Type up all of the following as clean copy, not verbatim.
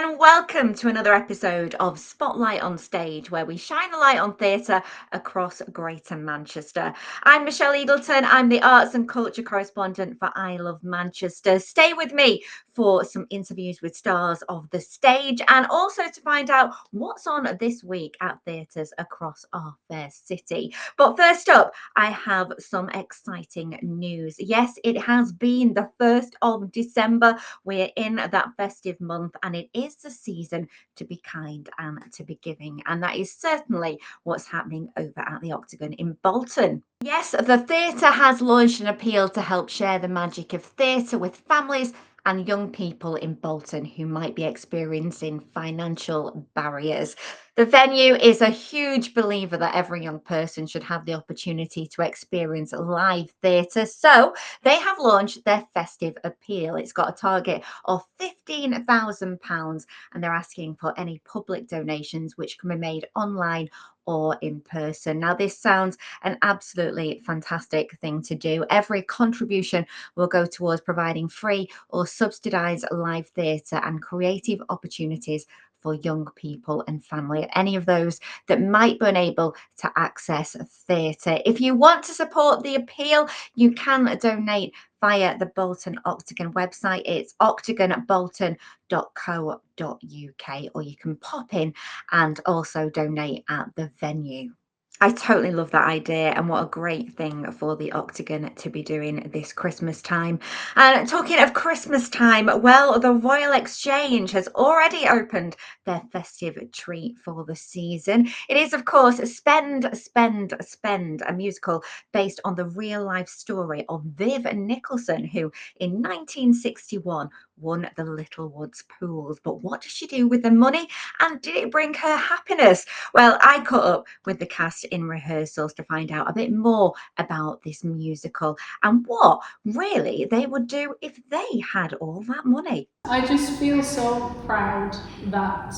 and welcome to another episode of Spotlight on Stage, where we shine a light on theatre across Greater Manchester. I'm Michelle Eagleton. I'm the arts and culture correspondent for I Love Manchester. Stay with me for some interviews with stars of the stage and also to find out what's on this week at theatres across our fair city. But first up, I have some exciting news. Yes, it has been the 1st of December. We're in that festive month and it is the season to be kind and to be giving. And that is certainly what's happening over at the Octagon in Bolton. Yes, the theatre has launched an appeal to help share the magic of theatre with families and young people in Bolton who might be experiencing financial barriers. The venue is a huge believer that every young person should have the opportunity to experience live theatre. So they have launched their festive appeal. It's got a target of £15,000 and they're asking for any public donations which can be made online or in person. Now, this sounds an absolutely fantastic thing to do. Every contribution will go towards providing free or subsidised live theatre and creative opportunities for young people and family, any of those that might be unable to access theatre. If you want to support the appeal, you can donate via the Bolton Octagon website. It's octagonbolton.co.uk, or you can pop in and also donate at the venue. I totally love that idea, and what a great thing for the Octagon to be doing this Christmas time. And talking of Christmas time, well, the Royal Exchange has already opened their festive treat for the season. It is, of course, Spend, Spend, Spend, a musical based on the real life story of Viv Nicholson, who in 1961 won the Littlewoods Pools. But what does she do with the money, and did it bring her happiness? Well, I caught up with the cast in rehearsals to find out a bit more about this musical and what really they would do if they had all that money. I just feel so proud that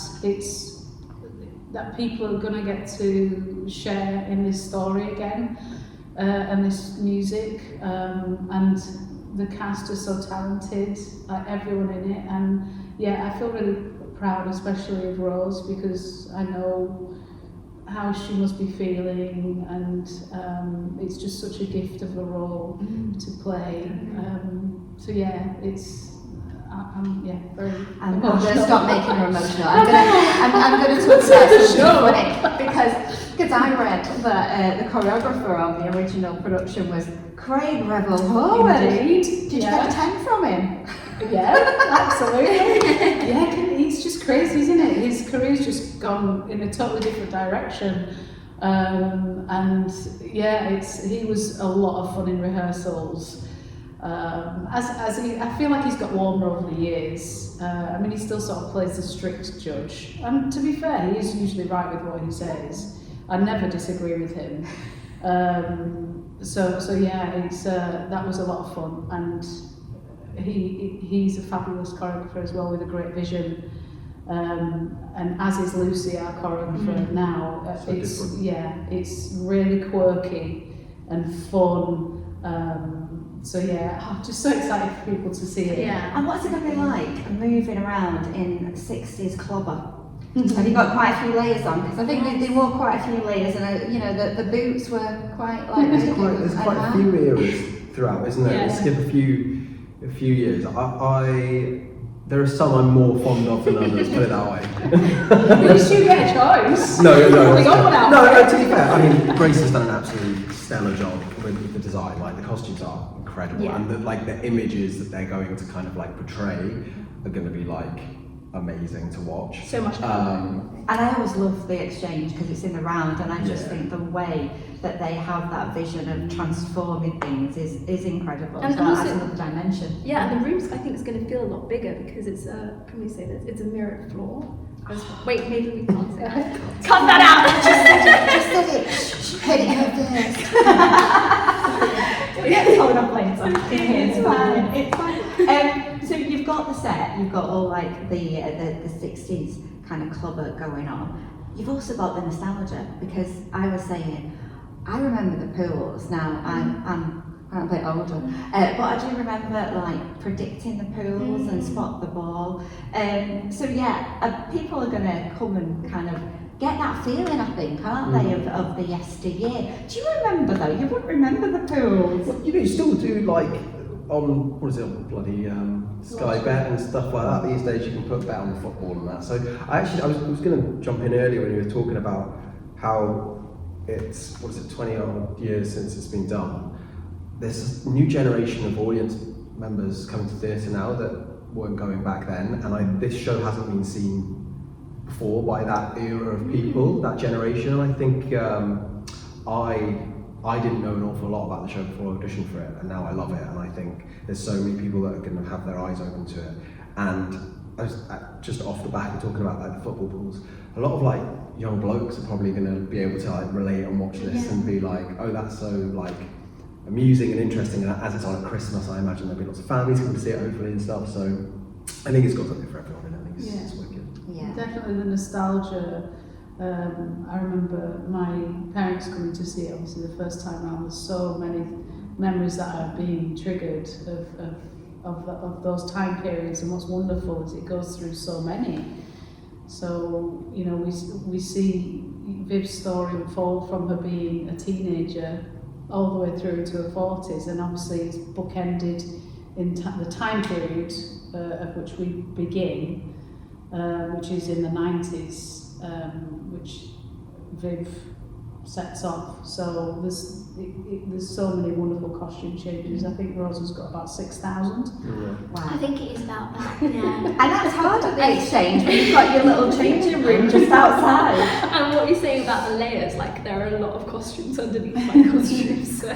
people are going to get to share in this story again and this music, and the cast are so talented, like everyone in it, and yeah, I feel really proud, especially of Rose, because I know how she must be feeling, and it's just such a gift of a role to play. So yeah, I'm very I'm going to stop making her emotional. I'm going to talk about something funny because I read that the choreographer on the original production was Craig Revel Howard. Indeed. Did you get a 10 from him? Yeah, absolutely. Yeah, it's just crazy, isn't it? His career's just gone in a totally different direction. And yeah, he was a lot of fun in rehearsals. I feel like he's got warmer over the years. I mean, he still sort of plays the strict judge. And to be fair, he is usually right with what he says. I never disagree with him. So yeah, that was a lot of fun, and he's a fabulous choreographer as well, with a great vision. And as is Lucy, our choreographer now. It's really quirky and fun. So yeah, I'm just so excited for people to see it. Yeah. And what's it going to be like moving around in 60s clobber? Have you got quite a few layers on? Because I think they wore quite a few layers, and the boots were quite like. There's quite a few eras throughout, isn't there? Yeah. We'll skip a few years. There are some I'm more fond of than others, put it that way. At least you get a choice. No. To be fair, I mean, Grace has done an absolutely stellar job with the design. Like, the costumes are incredible, and the images that they're going to kind of like portray are going to be like amazing to watch. So much fun. And I always love the Exchange because it's in the round, and I just think the way that they have that vision of transforming things is incredible. And so also, adds another dimension. Yeah, and the rooms I think is going to feel a lot bigger because it's can we say this? It's a mirrored floor. Wait, maybe we can't say that. Cut that out. Just said it. It's coming up later. It's fine. So you've got the set. You've got all like the 60s kind of clubber going on. You've also got the nostalgia, because I was saying, I remember the pools. Now I'm I'm a bit older. But I do remember like predicting the pools and spot the ball. So yeah, people are going to come and kind of get that feeling, I think, aren't they, of the yesteryear. Do you remember though? You wouldn't remember the pools. Well, you still do like on, what is it, bloody Sky Bet and stuff like that. These days you can put bet on the football and that. So I was going to jump in earlier when you were talking about how it's, 20 odd years since it's been done. There's a new generation of audience members coming to theatre now that weren't going back then, and this show hasn't been seen before by that era of people, that generation. I think I didn't know an awful lot about the show before I auditioned for it, and now I love it, and I think there's so many people that are going to have their eyes open to it. And I was just off the back of talking about like the football pools, a lot of like young blokes are probably going to be able to like relate and watch this and be like, oh, that's so like amusing and interesting, and as it's on at Christmas, I imagine there'll be lots of families who will see it hopefully and stuff. So I think it's got something for everyone, and I think it's wicked. Yeah. Definitely the nostalgia. I remember my parents coming to see it obviously the first time around. There's so many memories that are being triggered of those time periods, and what's wonderful is it goes through so many. So, you know, we see Viv's story unfold from her being a teenager all the way through to her 40s, and obviously it's bookended in the time period of which we begin, which is in the 90s, which Viv sets off. So there's so many wonderful costume changes. I think Rosa's got about 6,000. Wow. I think it is about that, yeah. And that's hard at the exchange when you've got your little changing room just outside. And what you're saying about the layers, like there are a lot of costumes underneath my costumes, so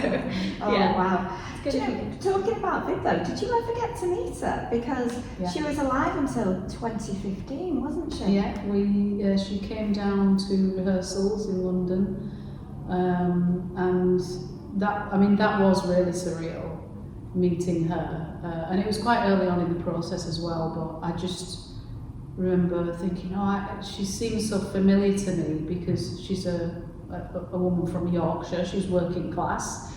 Oh yeah. wow. It's Do gonna you be know, good. talking about Viv though, did you ever get to meet her? Because she was alive until 2015, wasn't she? Yeah, she came down to rehearsals in London, and that was really surreal, meeting her, and it was quite early on in the process as well. But I just remember thinking, she seems so familiar to me because she's a woman from Yorkshire. She's working class.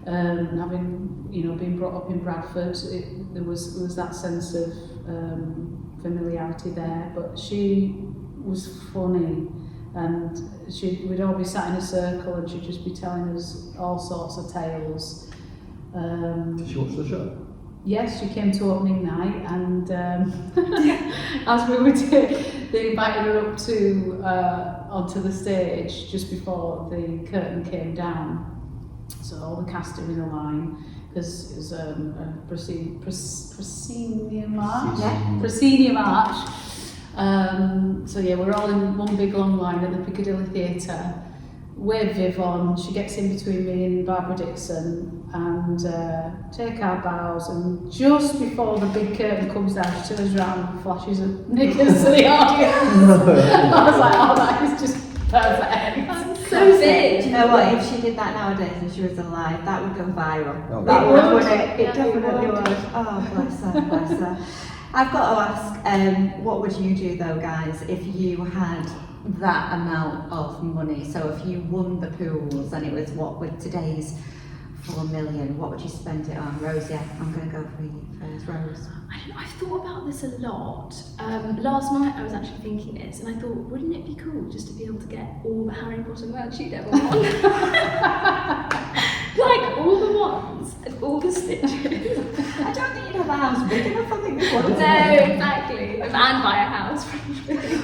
Having been brought up in Bradford, there was that sense of familiarity there. But she was funny, and we'd all be sat in a circle, and she'd just be telling us all sorts of tales. Did you watch the show? Yes, she came to opening night, and as we were they invited her up to onto the stage just before the curtain came down. So all the cast are in a line because it was a proscenium march. Yeah. Proscenium march. So yeah, we're all in one big long line at the Piccadilly Theatre with Viv on. She gets in between me and Barbara Dixon and take our bows, and just before the big curtain comes down, she turns around and flashes her knickers to the audience. I was like, oh, that is just perfect. So big. Do you know what? If she did that nowadays and she was alive, that would go viral. Oh, That it would, would. wouldn't it? It Yeah, definitely it would. would. Oh, bless her, bless her. I've got to ask, what would you do though, guys, if you had that amount of money? So if you won the pools and it was what with today's 4 million, what would you spend it on? Rose, yeah, I'm going to go for you first, Rose. I don't know, I've thought about this a lot. Last night I was actually thinking this, and I thought, wouldn't it be cool just to be able to get all the Harry Potter merch you'd ever want? Like all the ones and all the stitches. I don't think you'd have a house big enough, I think we would. No, exactly. And buy a house.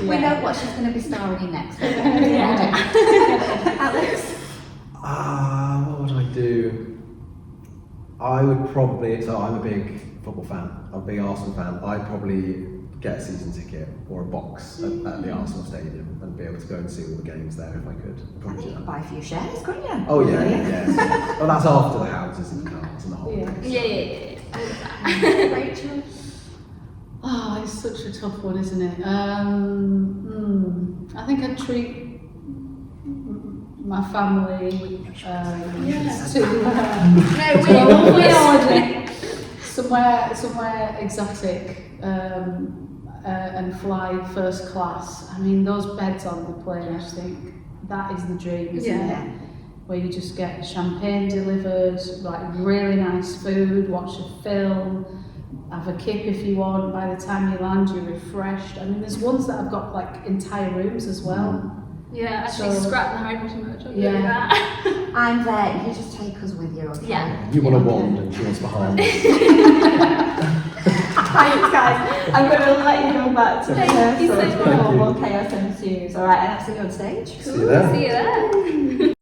We know what she's going to be starring in next. Alex? What would I do? I would probably, so I'm a big football fan, I'm a big Arsenal fan, I'd probably get a season ticket or a box at the Arsenal Stadium and be able to go and see all the games there if I could. I'd I probably think do you could that. buy a few shares, couldn't you? Oh yeah, yeah. Well, that's after the houses and the cars and the whole Yeah. thing. Yeah. All of that. Rachel? Oh, it's such a tough one, isn't it? I think I'd treat my family somewhere exotic and fly first class. I mean, those beds on the plane, I just think that is the dream, isn't Yeah. it? where you just get champagne delivered, like really nice food, watch a film, have a kip if you want. By the time you land, you're refreshed. I mean, there's ones that have got like entire rooms as well. Yeah, actually So- scrap the Harry Potter merch. I'll Yeah. do that. I'm there. You just take us with you, okay? Yeah. You want a wand and she wants behind us. Thanks, guys. I'm going to let you go back to Thank you so rehearsals much. before more chaos ensues. All right, and I'll see you on stage. See you there. See you there.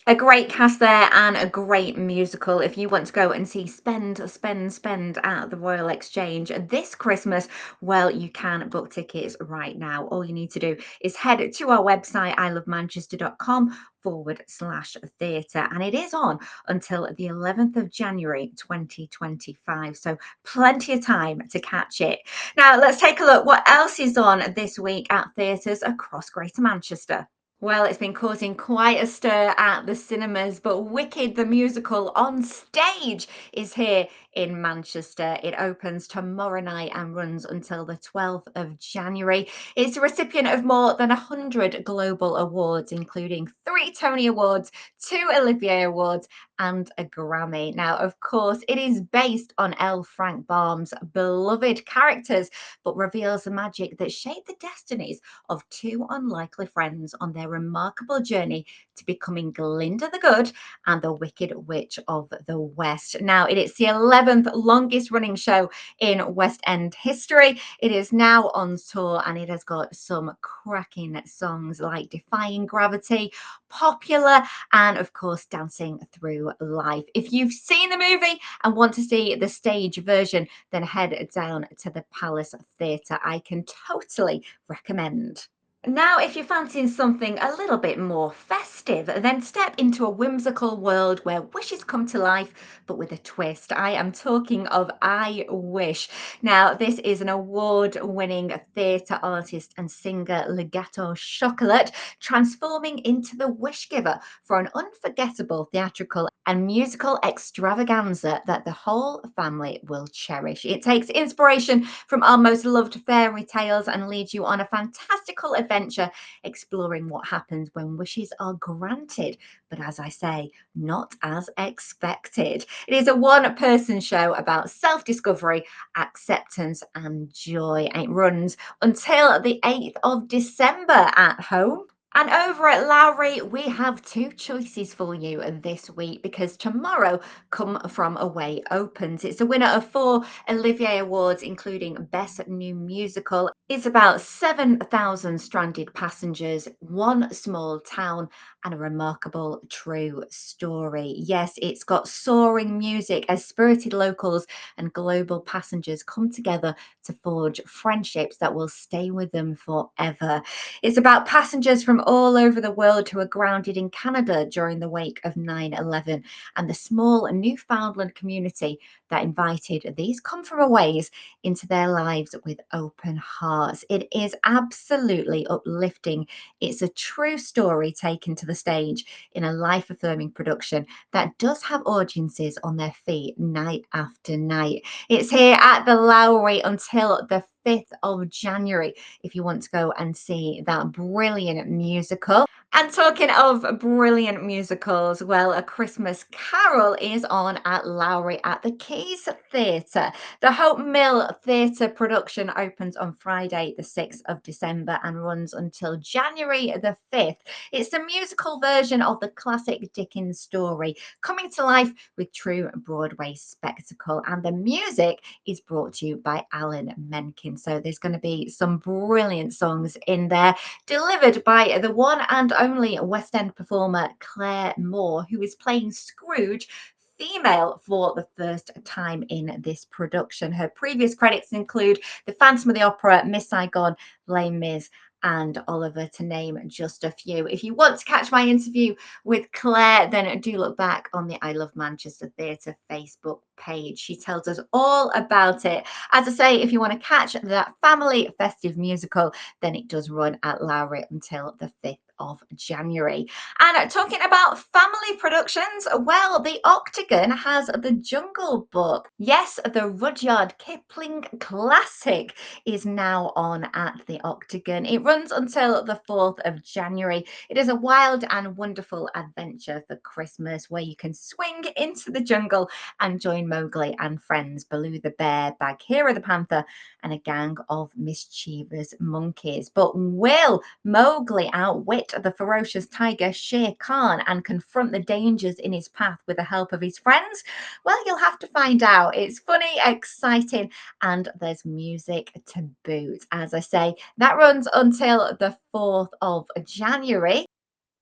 A great cast there and a great musical. If you want to go and see Spend at the Royal Exchange this Christmas, well, you can book tickets right now. All you need to do is head to our website, ilovemanchester.com/theatre, and it is on until the 11th of January 2025. So plenty of time to catch it. Now, let's take a look what else is on this week at theatres across Greater Manchester. Well, it's been causing quite a stir at the cinemas, but Wicked the musical on stage is here in Manchester. It opens tomorrow night and runs until the 12th of January. It's a recipient of more than 100 global awards, including 3 Tony Awards, 2 Olivier Awards, and a Grammy. Now, of course, it is based on L. Frank Baum's beloved characters, but reveals the magic that shaped the destinies of 2 unlikely friends on their remarkable journey to becoming Glinda the Good and the Wicked Witch of the West. Now, it is the 11th longest running show in West End history. It is now on tour and it has got some cracking songs like Defying Gravity, Popular, and of course, Dancing Through Life. If you've seen the movie and want to see the stage version, then head down to the Palace Theatre. I can totally recommend. Now, if you're fancying something a little bit more festive, then step into a whimsical world where wishes come to life, but with a twist. I am talking of I Wish. Now, this is an award-winning theatre artist and singer, Legato Chocolate, transforming into the wish giver for an unforgettable theatrical and musical extravaganza that the whole family will cherish. It takes inspiration from our most loved fairy tales and leads you on a fantastical adventure exploring what happens when wishes are granted, but as I say, not as expected. It is a one-person show about self-discovery, acceptance, and joy. And it runs until the 8th of December at home. And over at Lowry, we have 2 choices for you this week because tomorrow Come From Away opens. It's a winner of 4 Olivier Awards, including Best New Musical. It's about 7,000 stranded passengers, one small town, and a remarkable true story. Yes, it's got soaring music as spirited locals and global passengers come together to forge friendships that will stay with them forever. It's about passengers from all over the world who are grounded in Canada during the wake of 9/11 and the small Newfoundland community that invited these come-from-aways into their lives with open hearts. It is absolutely uplifting. It's a true story taken to the stage in a life-affirming production that does have audiences on their feet night after night. It's here at the Lowry until the 5th of January if you want to go and see that brilliant musical. And talking of brilliant musicals, well, A Christmas Carol is on at Lowry at the Keys Theatre. The Hope Mill Theatre production opens on Friday, the 6th of December and runs until January the 5th. It's the musical version of the classic Dickens story, coming to life with true Broadway spectacle. And the music is brought to you by Alan Menken. So there's going to be some brilliant songs in there, delivered by the one and only West End performer Claire Moore, who is playing Scrooge female for the first time in this production. Her previous credits include The Phantom of the Opera, Miss Saigon, Les Mis, and Oliver, to name just a few. If you want to catch my interview with Claire, then do look back on the I Love Manchester Theatre Facebook page. She tells us all about it. As I say, if you want to catch that family festive musical, then it does run at Lowry until the 5th of January. And talking about family productions, well, the Octagon has The Jungle Book. Yes, the Rudyard Kipling classic is now on at the Octagon. It runs until the 4th of January. It is a wild and wonderful adventure for Christmas where you can swing into the jungle and join Mowgli and friends, Baloo the bear, Bagheera the panther, and a gang of mischievous monkeys. But will Mowgli outwit the ferocious tiger Shere Khan and confront the dangers in his path with the help of his friends? Well, you'll have to find out. It's funny, exciting, and there's music to boot. As I say, that runs until the 4th of January.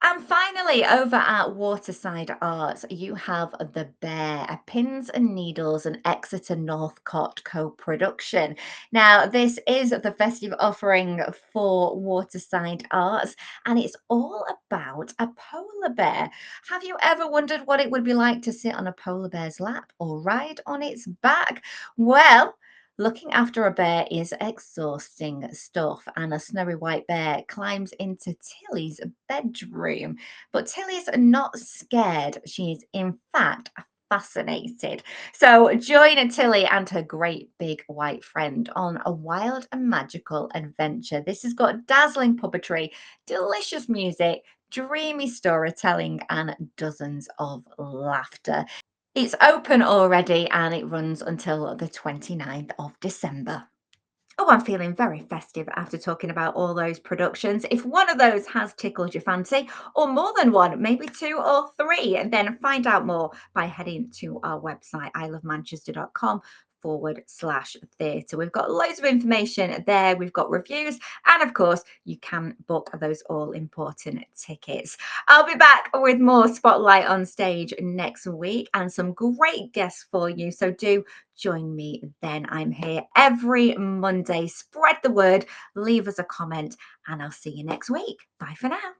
And finally, over at Waterside Arts, you have The Bear, a Pins and Needles and Exeter Northcote co-production. Now, this is the festive offering for Waterside Arts, and it's all about a polar bear. Have you ever wondered what it would be like to sit on a polar bear's lap or ride on its back? Well, looking after a bear is exhausting stuff, and a snowy white bear climbs into Tilly's bedroom. But Tilly's not scared. She's, in fact, fascinated. So join Tilly and her great big white friend on a wild and magical adventure. This has got dazzling puppetry, delicious music, dreamy storytelling, and dozens of laughter. It's open already and it runs until the 29th of December. Oh, I'm feeling very festive after talking about all those productions. If one of those has tickled your fancy, or more than one, maybe two or three, then find out more by heading to our website, ilovemanchester.com/theatre. We've got loads of information there. We've got reviews, and of course, you can book those all important tickets. I'll be back with more Spotlight on Stage next week and some great guests for you. So do join me then. I'm here every Monday. Spread the word, leave us a comment, and I'll see you next week. Bye for now.